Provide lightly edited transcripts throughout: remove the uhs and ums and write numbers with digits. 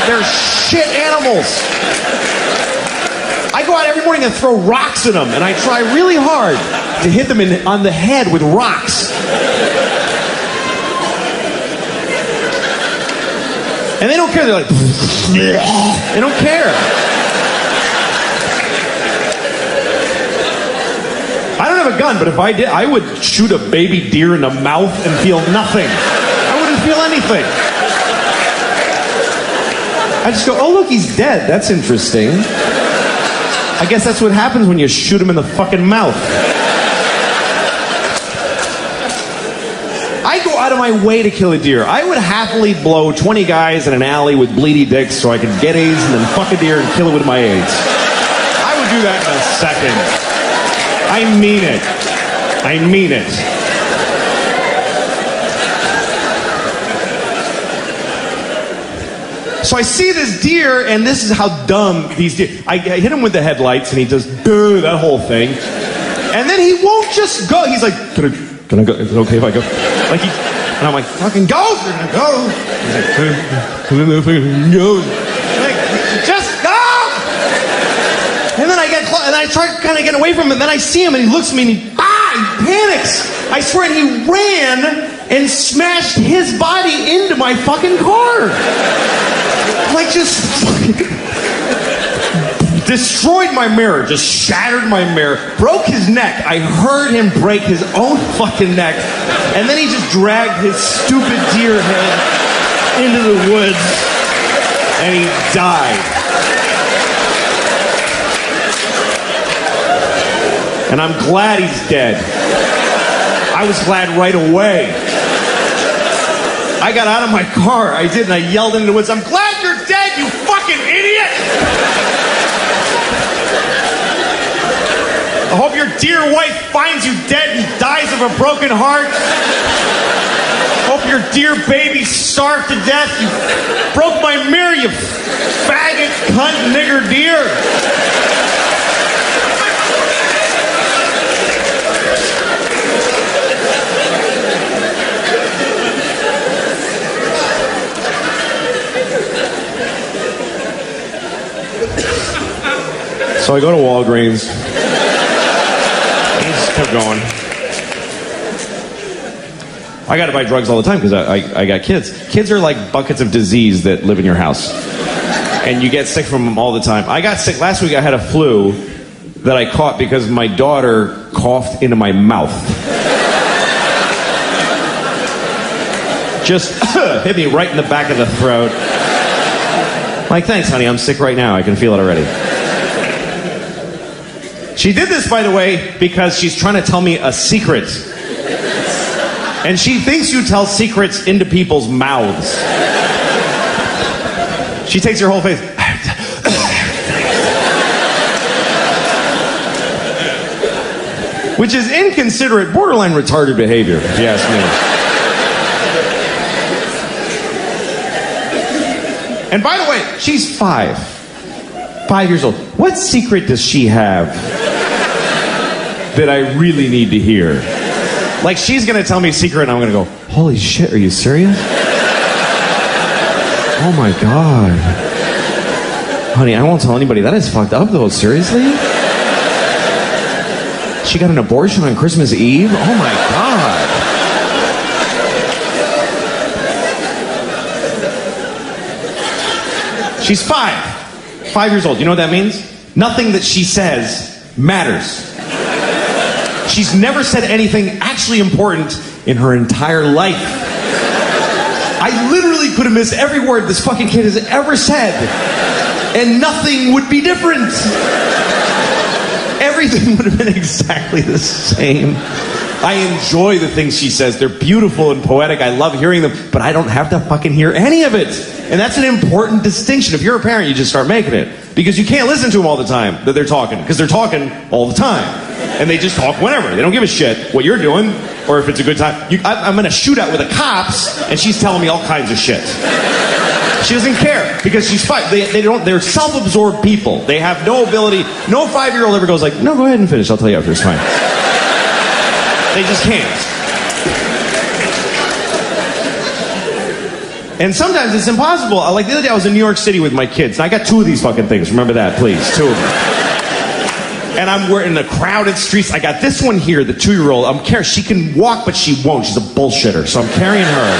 They're shit animals. I go out every morning and throw rocks at them, and I try really hard to hit them on the head with rocks. And they don't care. They're like, they don't care. I don't have a gun, but if I did, I would shoot a baby deer in the mouth and feel nothing. I wouldn't feel anything. I just go, oh look, he's dead. That's interesting. I guess that's what happens when you shoot him in the fucking mouth. I go out of my way to kill a deer. I would happily blow 20 guys in an alley with bleedy dicks so I could get AIDS and then fuck a deer and kill it with my AIDS. I would do that in a second. I mean it. I mean it. So I see this deer, and this is how dumb these deer... I hit him with the headlights, and he does that whole thing. And then he won't just go. He's like, can I go? Is it okay if I go? Like and I'm like, fucking go! You're gonna go! He's like, go. Like, just go! And then I get close, and I try kind of getting away from him, and then I see him, and he looks at me, and he panics. I swear, and he ran and smashed his body into my fucking car. Like, just fucking destroyed my mirror, just shattered my mirror, broke his neck. I heard him break his own fucking neck, and then he just dragged his stupid deer head into the woods, and he died. And I'm glad he's dead. I was glad right away. I got out of my car, I did, and I yelled into the woods, I'm glad you're dead, you fucking idiot! I hope your dear wife finds you dead and dies of a broken heart. Hope your dear baby starved to death. You broke my mirror, you faggot, cunt, nigger deer. So I go to Walgreens. Kept going. I gotta buy drugs all the time because I got kids. Kids are like buckets of disease that live in your house. And you get sick from them all the time. I got sick last week. I had a flu that I caught because my daughter coughed into my mouth. Just hit me right in the back of the throat. Like, thanks, honey. I'm sick right now. I can feel it already. She did this, by the way, because she's trying to tell me a secret. And she thinks you tell secrets into people's mouths. She takes her whole face. Which is inconsiderate, borderline retarded behavior, if you ask me. And by the way, she's 5 years old. What secret does she have that I really need to hear? Like, she's gonna tell me a secret and I'm gonna go, holy shit, are you serious? Oh my God. Honey, I won't tell anybody. That is fucked up though, seriously? She got an abortion on Christmas Eve? Oh my God. She's 5 years old. You know what that means? Nothing that she says matters. She's never said anything actually important in her entire life. I literally could have missed every word this fucking kid has ever said, and nothing would be different. Everything would have been exactly the same. I enjoy the things she says. They're beautiful and poetic. I love hearing them, but I don't have to fucking hear any of it. And that's an important distinction. If you're a parent, you just start making it. Because you can't listen to them all the time that they're talking. Because they're talking all the time. And they just talk whenever. They don't give a shit what you're doing or if it's a good time. I'm in a shootout with the cops and she's telling me all kinds of shit. She doesn't care because she's 5. They're self-absorbed people. They have no ability. No 5-year-old ever goes like, no, go ahead and finish. I'll tell you after. It's fine. They just can't. And sometimes it's impossible. Like the other day I was in New York City with my kids. And I got 2 of these fucking things. Remember that, please. 2 of them. And we're in the crowded streets. I got this one here, the 2-year-old. I'm carrying. She can walk, but she won't. She's a bullshitter. So I'm carrying her.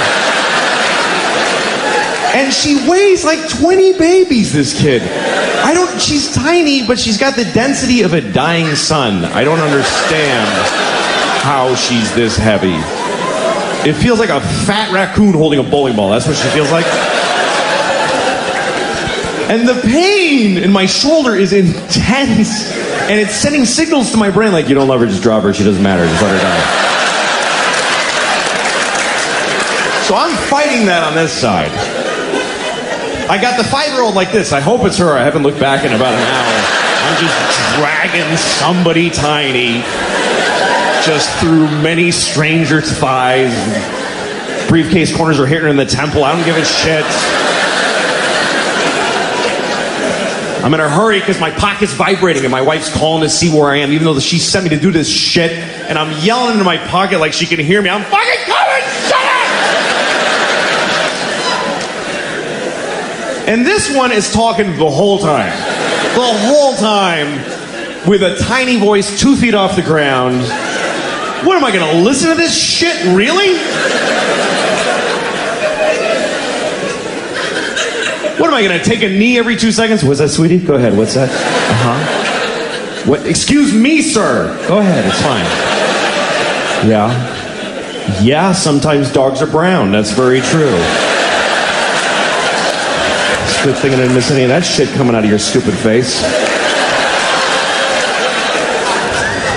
And she weighs like 20 babies, this kid. She's tiny, but she's got the density of a dying sun. I don't understand how she's this heavy. It feels like a fat raccoon holding a bowling ball. That's what she feels like. And the pain in my shoulder is intense. And it's sending signals to my brain like, you don't love her, just drop her. She doesn't matter. Just let her die. So I'm fighting that on this side. I got the 5-year-old like this. I hope it's her. I haven't looked back in about an hour. I'm just dragging somebody tiny just through many strangers' thighs. Briefcase corners are hitting her in the temple. I don't give a shit. I'm in a hurry because my pocket's vibrating and my wife's calling to see where I am, even though she sent me to do this shit. And I'm yelling into my pocket like she can hear me. I'm fucking coming! Shut up! And this one is talking the whole time. The whole time with a tiny voice 2 feet off the ground. What am I going to listen to this shit? Really? What am I going to take a knee every 2 seconds? What's that, sweetie? Go ahead. What's that? Uh-huh. What? Excuse me, sir. Go ahead. It's fine. Yeah. Yeah, sometimes dogs are brown. That's very true. It's a good thing I didn't miss any of that shit coming out of your stupid face.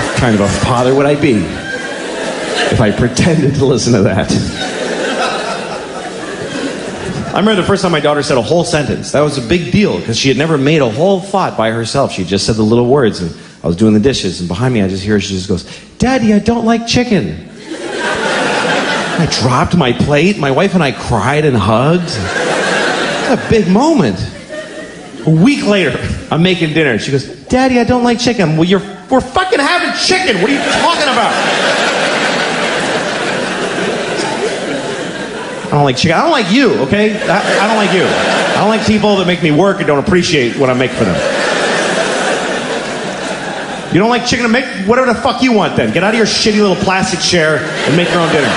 What kind of a father would I be if I pretended to listen to that? I remember the first time my daughter said a whole sentence. That was a big deal because she had never made a whole thought by herself. She just said the little words, and I was doing the dishes, and behind me I just hear her, she just goes, "Daddy, I don't like chicken." I dropped my plate. My wife and I cried and hugged. It's a big moment. A week later, I'm making dinner. She goes, "Daddy, I don't like chicken." Well, we're fucking having chicken. What are you talking about? I don't like chicken. I don't like you, okay? I don't like you. I don't like people that make me work and don't appreciate what I make for them. You don't like chicken? Make whatever the fuck you want then. Get out of your shitty little plastic chair and make your own dinner.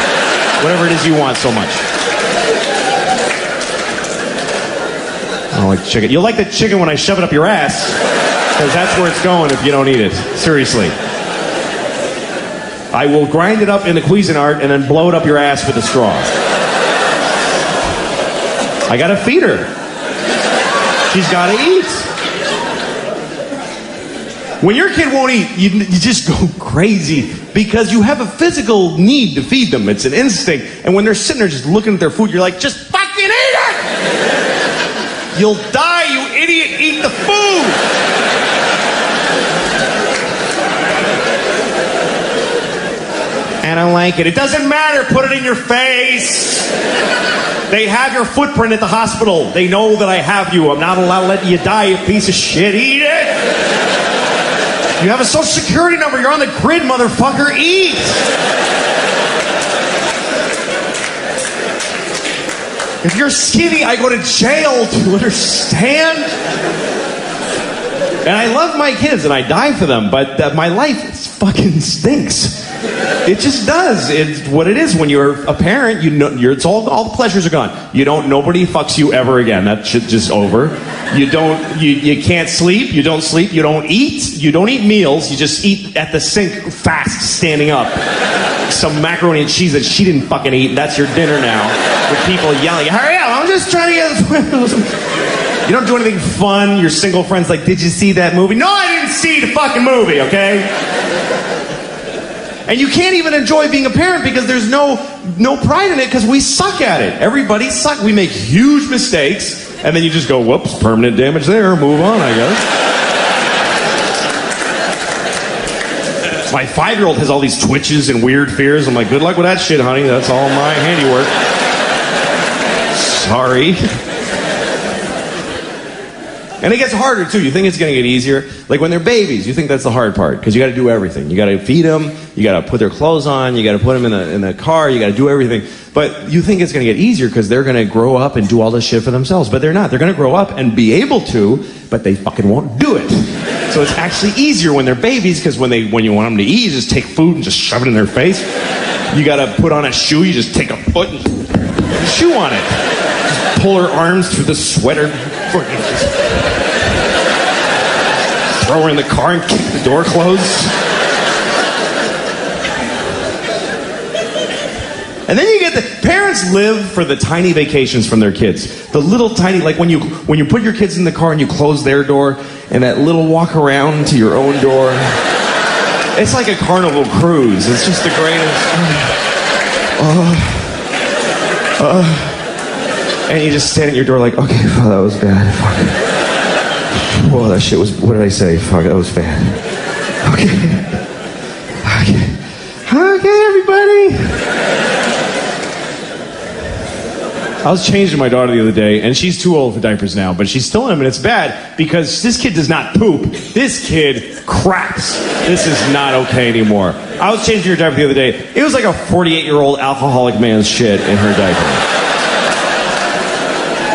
Whatever it is you want so much. I don't like chicken. You'll like the chicken when I shove it up your ass, because that's where it's going if you don't eat it. Seriously. I will grind it up in the Cuisinart and then blow it up your ass with a straw. I gotta feed her. She's gotta eat. When your kid won't eat, you just go crazy because you have a physical need to feed them. It's an instinct. And when they're sitting there just looking at their food, you're like, just fucking eat it! You'll die, you idiot! Eat the food! I don't like it. It doesn't matter. Put it in your face. They have your footprint at the hospital. They know that I have you. I'm not allowed to let you die, you piece of shit. Eat it. You have a social security number. You're on the grid, motherfucker. Eat. If you're skinny, I go to jail. Do you understand? And I love my kids and I die for them, but my life fucking stinks. It just does. It's what it is when you're a parent. You know, it's all the pleasures are gone. Nobody fucks you ever again. That shit's just over. You can't sleep. You don't sleep. You don't eat. You don't eat meals. You just eat at the sink fast, standing up. Some macaroni and cheese that she didn't fucking eat. And that's your dinner now. With people yelling, "Hurry up! I'm just trying to get." You don't do anything fun. Your single friend's like, "Did you see that movie?" No, I didn't see the fucking movie. Okay. And you can't even enjoy being a parent because there's no pride in it because we suck at it. Everybody sucks. We make huge mistakes, and then you just go, "Whoops, permanent damage there. Move on, I guess." My 5-year-old has all these twitches and weird fears. I'm like, "Good luck with that shit, honey. That's all my handiwork." Sorry. And it gets harder too. You think it's going to get easier. Like when they're babies, you think that's the hard part because you got to do everything. You got to feed them, you got to put their clothes on, you got to put them in the car, you got to do everything. But you think it's going to get easier because they're going to grow up and do all this shit for themselves. But they're not. They're going to grow up and be able to, but they fucking won't do it. So it's actually easier when they're babies because when you want them to eat, you just take food and just shove it in their face. You got to put on a shoe, you just take a foot and put a shoe on it. Just pull her arms through the sweater. Throw her in the car and keep the door closed. And then you get the parents live for the tiny vacations from their kids. The little tiny, like when you put your kids in the car and you close their door and that little walk around to your own door. It's like a carnival cruise. It's just the greatest. And you just stand at your door like, okay, oh, that was bad. Fuck. Whoa, that shit was, what did I say? Fuck, that was bad. Okay, everybody. I was changing my daughter the other day, and she's too old for diapers now, but she's still in them, and it's bad because this kid does not poop. This kid craps. This is not okay anymore. I was changing her diaper the other day. It was like a 48-year-old alcoholic man's shit in her diaper.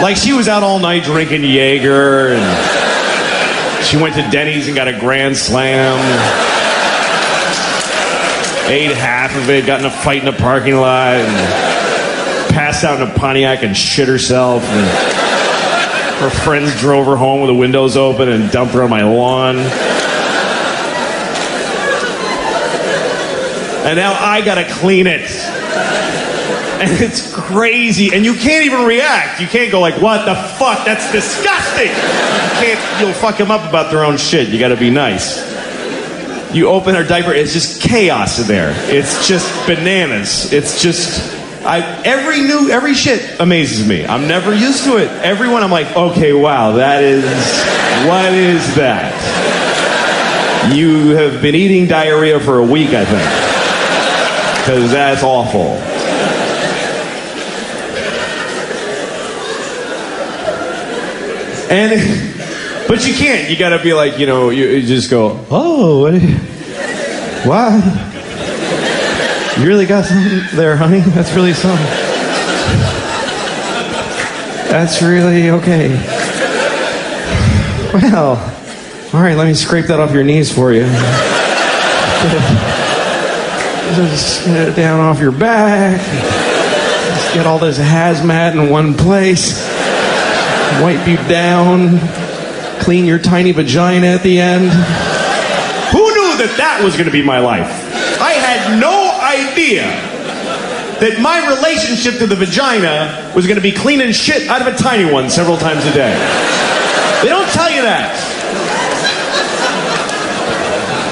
Like she was out all night drinking Jaeger, and she went to Denny's and got a Grand Slam. Ate half of it, got in a fight in the parking lot, and passed out in a Pontiac and shit herself. And her friends drove her home with the windows open and dumped her on my lawn. And now I gotta clean it. And it's crazy. And you can't even react. You can't go like, what the fuck? That's disgusting. You'll fuck them up about their own shit. You gotta be nice. You open her diaper, it's just chaos in there. It's just bananas. It's just... every shit amazes me. I'm never used to it. Everyone, I'm like, okay, wow, what is that? You have been eating diarrhea for a week, I think. Because that's awful. But you can't. You gotta be like, you just go, oh, wow. You really got something there, honey? That's really something. That's really okay. Well, all right, let me scrape that off your knees for you. Just get it down off your back. Just get all this hazmat in one place. Wipe you down. Clean your tiny vagina at the end. Who knew that was going to be my life? I had no idea that my relationship to the vagina was going to be cleaning shit out of a tiny one several times a day. They don't tell you that.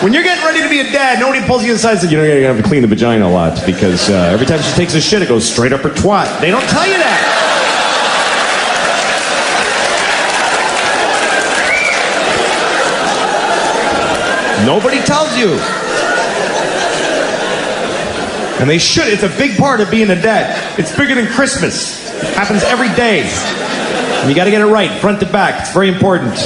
When you're getting ready to be a dad, nobody pulls you aside and says, you're going to have to clean the vagina a lot because every time she takes a shit, it goes straight up her twat. They don't tell you that. Nobody tells you. And they should. It's a big part of being a dad. It's bigger than Christmas. It happens every day. And you got to get it right, front to back. It's very important.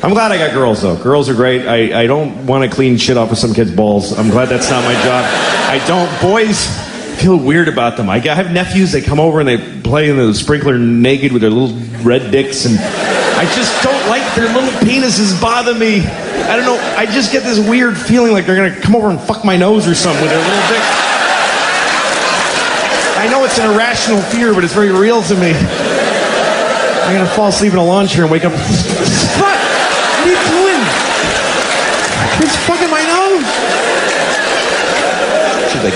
I'm glad I got girls, though. Girls are great. I don't want to clean shit off of some kid's balls. I'm glad that's not my job. I don't. Boys feel weird about them. I have nephews, they come over and they play in the sprinkler naked with their little red dicks, and I just don't like their little penises bother me. I don't know, I just get this weird feeling like they're going to come over and fuck my nose or something with their little dicks. I know it's an irrational fear, but it's very real to me. I'm going to fall asleep in a lawn chair and wake up. What? What are you doing? It's fucking my nose. She's like,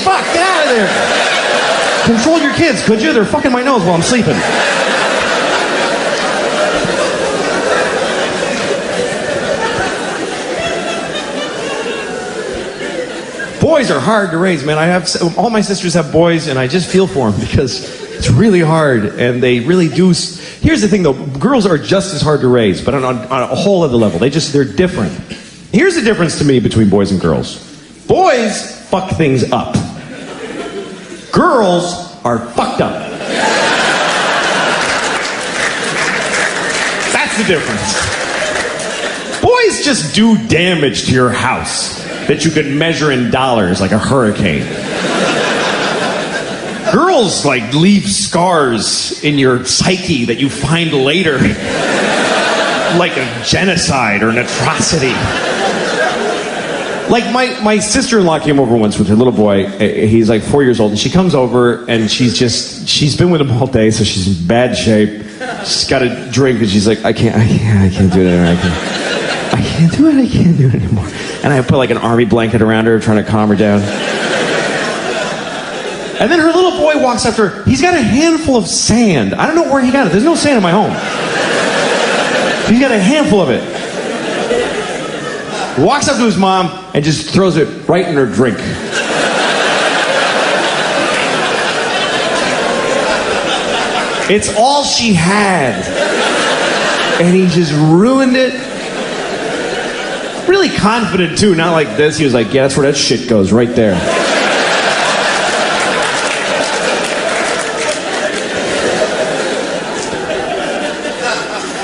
fuck, get out of there. Control your kids, could you? They're fucking my nose while I'm sleeping. Boys are hard to raise, man. All my sisters have boys, and I just feel for them because it's really hard, and they really do. Here's the thing, though. Girls are just as hard to raise, but on a whole other level. They're different. Here's the difference to me between boys and girls. Boys fuck things up. Girls are fucked up. That's the difference. Boys just do damage to your house that you could measure in dollars like a hurricane. Girls, like, leave scars in your psyche that you find later, like a genocide or an atrocity. Like, my sister-in-law came over once with her little boy. He's like 4 years old, and she comes over, and she's been with him all day, so she's in bad shape. She's got a drink, and she's like, I can't do it anymore. I can't do it anymore. And I put like an army blanket around her, trying to calm her down. And then her little boy walks up to her. He's got a handful of sand. I don't know where he got it. There's no sand in my home. He's got a handful of it. Walks up to his mom and just throws it right in her drink. It's all she had. And he just ruined it. Really confident too, not like this. He was like, yeah, that's where that shit goes, right there.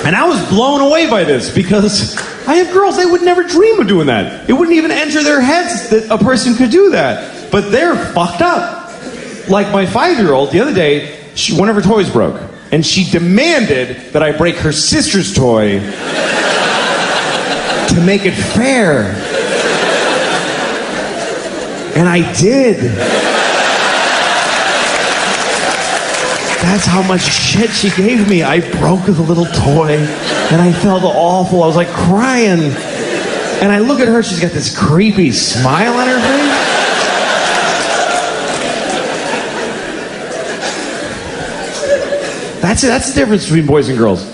And I was blown away by this because I have girls, they would never dream of doing that. It wouldn't even enter their heads that a person could do that. But they're fucked up. Like my 5-year-old, the other day, one of her toys broke. And she demanded that I break her sister's toy to make it fair. And I did. That's how much shit she gave me. I broke the little toy, and I felt awful. I was like crying. And I look at her, she's got this creepy smile on her face. That's the difference between boys and girls.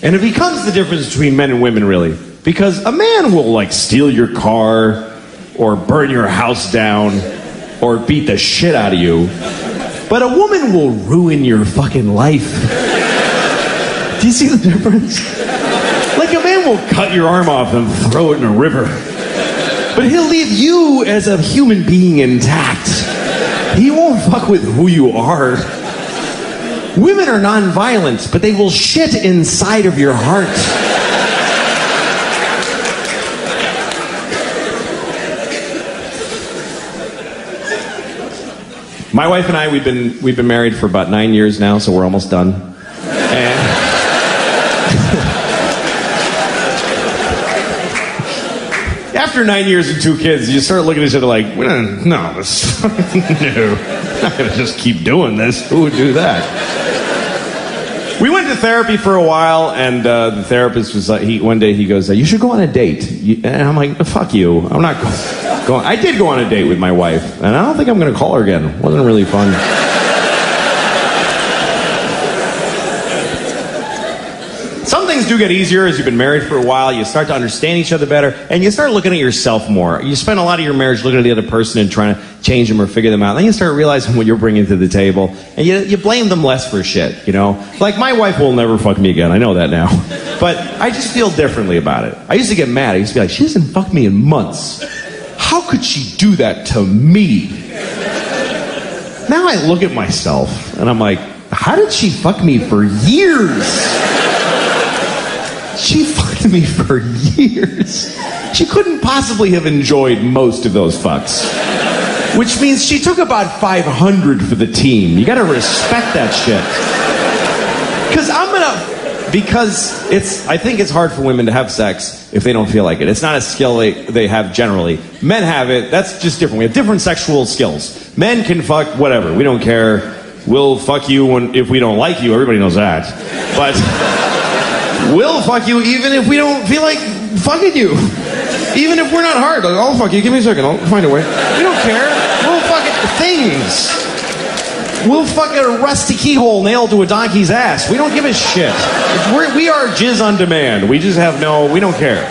And it becomes the difference between men and women, really. Because a man will, like, steal your car, or burn your house down, or beat the shit out of you. But a woman will ruin your fucking life. Do you see the difference? Like, a man will cut your arm off and throw it in a river. But he'll leave you as a human being intact. He won't fuck with who you are. Women are non-violent, but they will shit inside of your heart. My wife and I, we've been married for about 9 years now, so we're almost done. And after 9 years and 2 kids, you start looking at each other like, no, I'm not gonna just keep doing this. Who would do that? We went to therapy for a while, and the therapist was like, one day he goes, you should go on a date. And I'm like, fuck you. I'm not going. I did go on a date with my wife, and I don't think I'm going to call her again. It wasn't really fun. Some things do get easier as you've been married for a while. You start to understand each other better, and you start looking at yourself more. You spend a lot of your marriage looking at the other person and trying to change them or figure them out. Then you start realizing what you're bringing to the table, and you blame them less for shit, you know? Like, my wife will never fuck me again. I know that now. But I just feel differently about it. I used to get mad. I used to be like, she hasn't fucked me in months. How could she do that to me? Now I look at myself, and I'm like, how did she fuck me for years? She fucked me for years. She couldn't possibly have enjoyed most of those fucks. Which means she took about 500 for the team. You gotta respect that shit. I think it's hard for women to have sex if they don't feel like it. It's not a skill they have generally. Men have it, that's just different. We have different sexual skills. Men can fuck whatever, we don't care. We'll fuck you if we don't like you, everybody knows that. But we'll fuck you even if we don't feel like fucking you. Even if we're not hard. Like, I'll fuck you, give me a second, I'll find a way. We don't care. We'll fuck things. We'll fuck a rusty keyhole nailed to a donkey's ass. We don't give a shit. We are jizz on demand. We just have we don't care.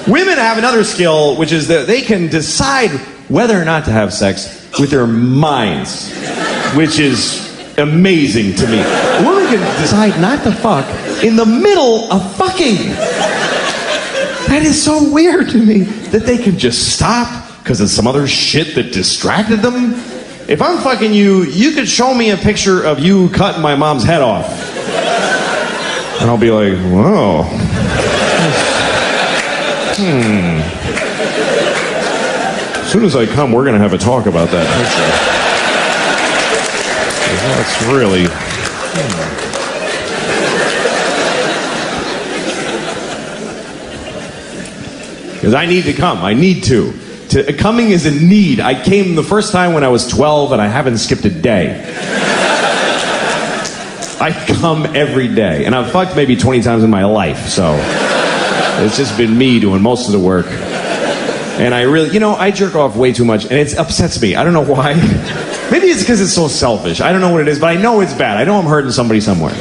Women have another skill, which is that they can decide whether or not to have sex with their minds, which is amazing to me. A woman can decide not to fuck in the middle of fucking. That is so weird to me that they can just stop because of some other shit that distracted them. If I'm fucking you, you could show me a picture of you cutting my mom's head off. And I'll be like, whoa. As soon as I come, we're going to have a talk about that picture. That's really... Because I need to come. I need to. Coming is a need. I came the first time when I was 12 and I haven't skipped a day. I come every day. And I've fucked maybe 20 times in my life, so it's just been me doing most of the work. And I really, I jerk off way too much and it upsets me. I don't know why. Maybe it's because it's so selfish. I don't know what it is, but I know it's bad. I know I'm hurting somebody somewhere.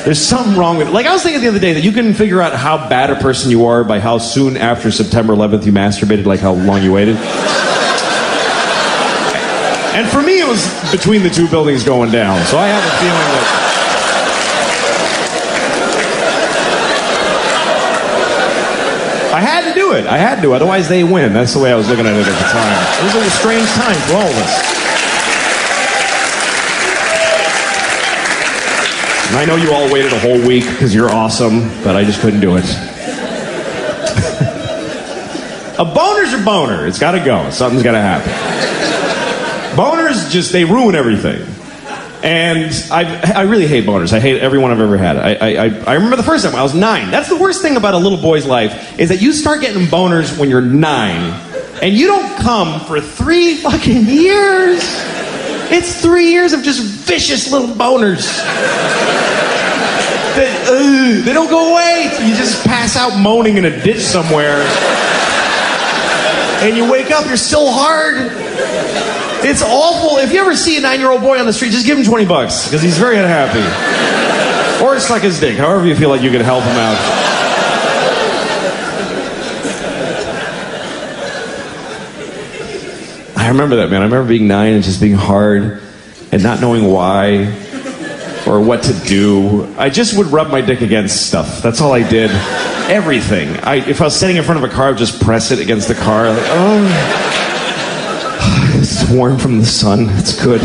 There's something wrong with it. Like, I was thinking the other day that you can figure out how bad a person you are by how soon after September 11th you masturbated, like how long you waited. And for me, it was between the two buildings going down. So I have a feeling that I had to do it. I had to, otherwise they win. That's the way I was looking at it at the time. It was a strange time for all of us. And I know you all waited a whole week because you're awesome, but I just couldn't do it. A boner's a boner. It's got to go. Something's got to happen. Boners they ruin everything. And I really hate boners. I hate every one I've ever had. I remember the first time I was 9. That's the worst thing about a little boy's life, is that you start getting boners when you're 9, and you don't come for 3 fucking years. It's 3 years of just vicious little boners. They don't go away. You just pass out moaning in a ditch somewhere. And you wake up, you're still hard. It's awful. If you ever see a 9-year-old boy on the street, just give him $20 because he's very unhappy. Or suck his dick, however you feel like you can help him out. I remember that, man. I remember being 9 and just being hard and not knowing why or what to do. I just would rub my dick against stuff. That's all I did. Everything. If I was sitting in front of a car, I would just press it against the car. Like, oh, it's warm from the sun. It's good.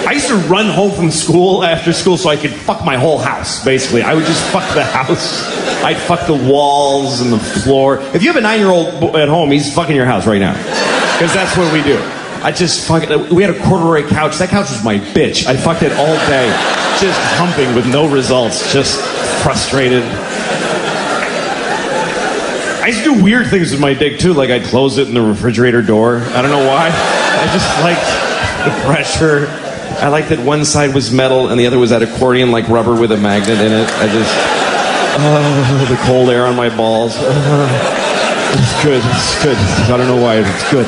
I used to run home from school after school so I could fuck my whole house, basically. I would just fuck the house. I'd fuck the walls and the floor. If you have a 9-year-old at home, he's fucking your house right now. Because that's what we do. I just fuck it. We had a corduroy couch. That couch was my bitch. I fucked it all day. Just humping with no results. Just frustrated. I used to do weird things with my dick too. Like I'd close it in the refrigerator door. I don't know why. I just liked the pressure. I liked that one side was metal and the other was that accordion like rubber with a magnet in it. The cold air on my balls. It's good. It's good. I don't know why. It's good.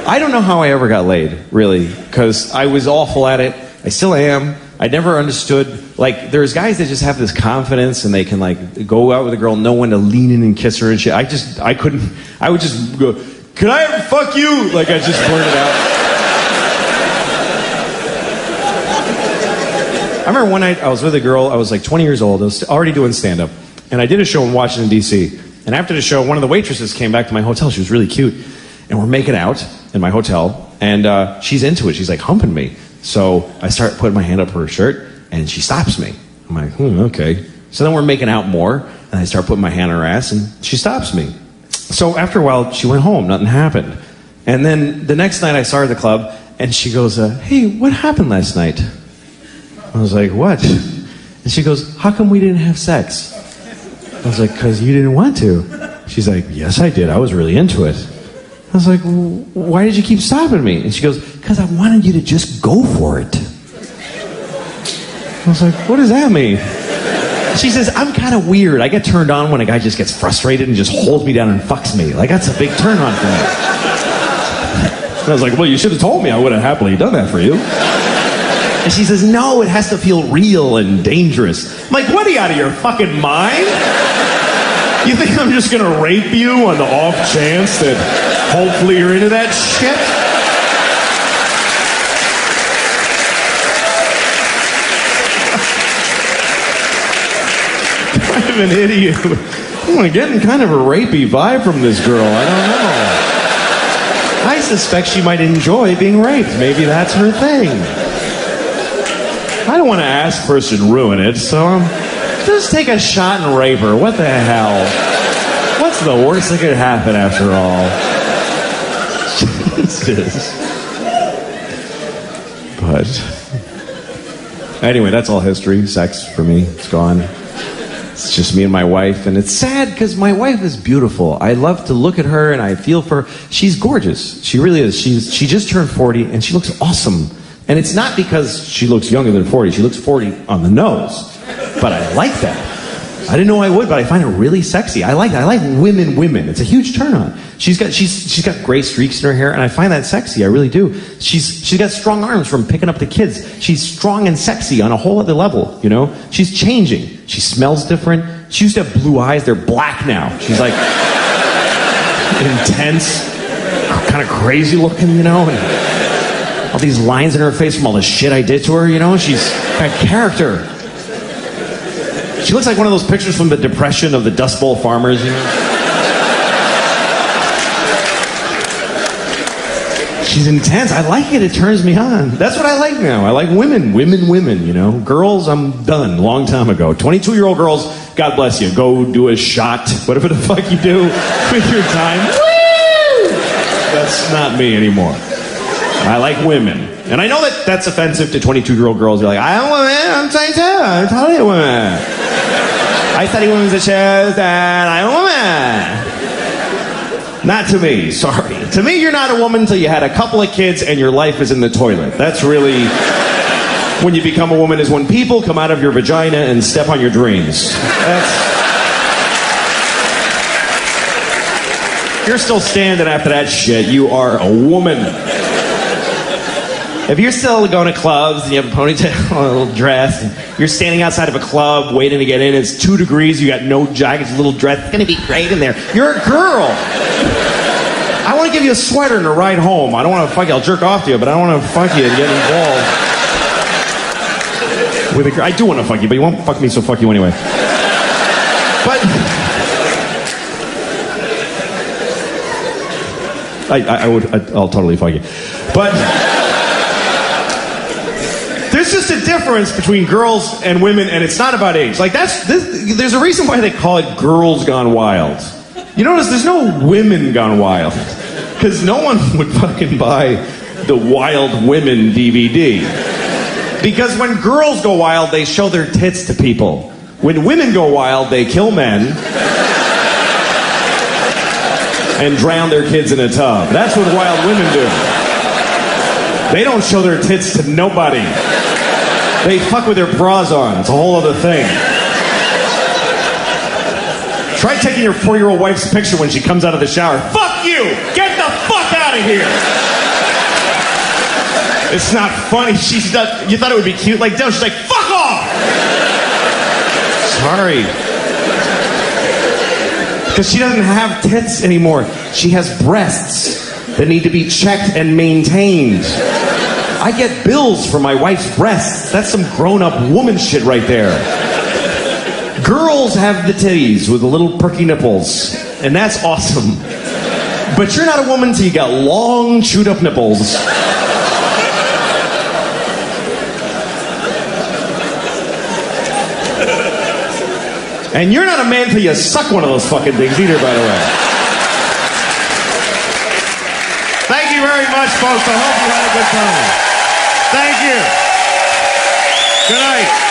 I don't know how I ever got laid, really, because I was awful at it. I still am. I never understood. Like, there's guys that just have this confidence and they can, like, go out with a girl, know when to lean in and kiss her and shit. I couldn't. I would just go, "Can I ever fuck you?" Like, I just blurted out. I remember one night I was with a girl. I was like 20 years old. I was already doing stand-up. And I did a show in Washington, D.C. And after the show, one of the waitresses came back to my hotel. She was really cute. And we're making out in my hotel. And she's into it. She's like humping me. So I start putting my hand up her shirt. And she stops me. I'm like, okay. So then we're making out more. And I start putting my hand on her ass. And she stops me. So after a while, she went home. Nothing happened. And then the next night I saw her at the club. And she goes, "Hey, what happened last night?" I was like, "What?" And she goes, "How come we didn't have sex?" I was like, "'Cause you didn't want to." She's like, "Yes, I did. I was really into it." I was like, "Why did you keep stopping me?" And she goes, "'Cause I wanted you to just go for it." I was like, "What does that mean?" She says, "I'm kind of weird. I get turned on when a guy just gets frustrated and just holds me down and fucks me. Like, that's a big turn on for me." And I was like, "Well, you should have told me. I would have happily done that for you." And she says, "No, it has to feel real and dangerous." I'm like, "What, are you out of your fucking mind? You think I'm just gonna rape you on the off chance that hopefully you're into that shit?" of an idiot. I'm getting kind of a rapey vibe from this girl. I don't know. I suspect she might enjoy being raped. Maybe that's her thing. I don't want to ask first and ruin it, so just take a shot and rape her. What the hell? What's the worst that could happen after all? Jesus. But anyway, that's all history. Sex for me, it's gone. It's just me and my wife, and it's sad because my wife is beautiful. I love to look at her and I feel for her. She's gorgeous. She really is. She just turned 40 and she looks awesome. And it's not because she looks younger than 40. She looks 40 on the nose. But I like that. I didn't know I would, but I find her really sexy. I like that. I like women. It's a huge turn on. She's got gray streaks in her hair, and I find that sexy. I really do. She's got strong arms from picking up the kids. She's strong and sexy on a whole other level, you know? She's changing. She smells different. She used to have blue eyes. They're black now. She's like intense, kind of crazy looking, you know? And all these lines in her face from all the shit I did to her, you know? She's got character. She looks like one of those pictures from the Depression of the Dust Bowl farmers, you know? She's intense. I like it. It turns me on. That's what I like now. I like women, you know? Girls, I'm done. Long time ago. 22-year-old girls, God bless you. Go do a shot. Whatever the fuck you do with your time. Woo! That's not me anymore. I like women. And I know that that's offensive to 22-year-old girls. They're like, I'm a woman, I'm 22, I'm totally a woman. I study women's issues and I'm a woman. Not to me, sorry. To me, you're not a woman until you had a couple of kids and your life is in the toilet. That's really when you become a woman, is when people come out of your vagina and step on your dreams. You're still standing after that shit. You are a woman. If you're still going to clubs and you have a ponytail, a little dress, and you're standing outside of a club waiting to get in, it's 2 degrees, you got no jacket, a little dress, it's going to be great in there. You're a girl. I want to give you a sweater and a ride home. I don't want to fuck you. I'll jerk off to you, but I don't want to fuck you and get involved with a girl. I do want to fuck you, but you won't fuck me, so fuck you anyway. But I'll totally fuck you. But there's just a difference between girls and women, and it's not about age. Like there's a reason why they call it Girls Gone Wild. You notice there's no Women Gone Wild, because no one would fucking buy the Wild Women DVD. Because when girls go wild, they show their tits to people. When women go wild, they kill men and drown their kids in a tub. That's what wild women do. They don't show their tits to nobody. They fuck with their bras on. It's a whole other thing. Try taking your 4-year-old wife's picture when she comes out of the shower. Fuck you! Get the fuck out of here! It's not funny. She's not. You thought it would be cute? Like, no, she's like, fuck off! Sorry. Because she doesn't have tits anymore. She has breasts that need to be checked and maintained. I get bills for my wife's breasts. That's some grown-up woman shit right there. Girls have the titties with the little perky nipples, and that's awesome. But you're not a woman till you got long, chewed-up nipples. And you're not a man till you suck one of those fucking things either, by the way. Thank you very much, folks. I hope you had a good time. Thank you. Good night.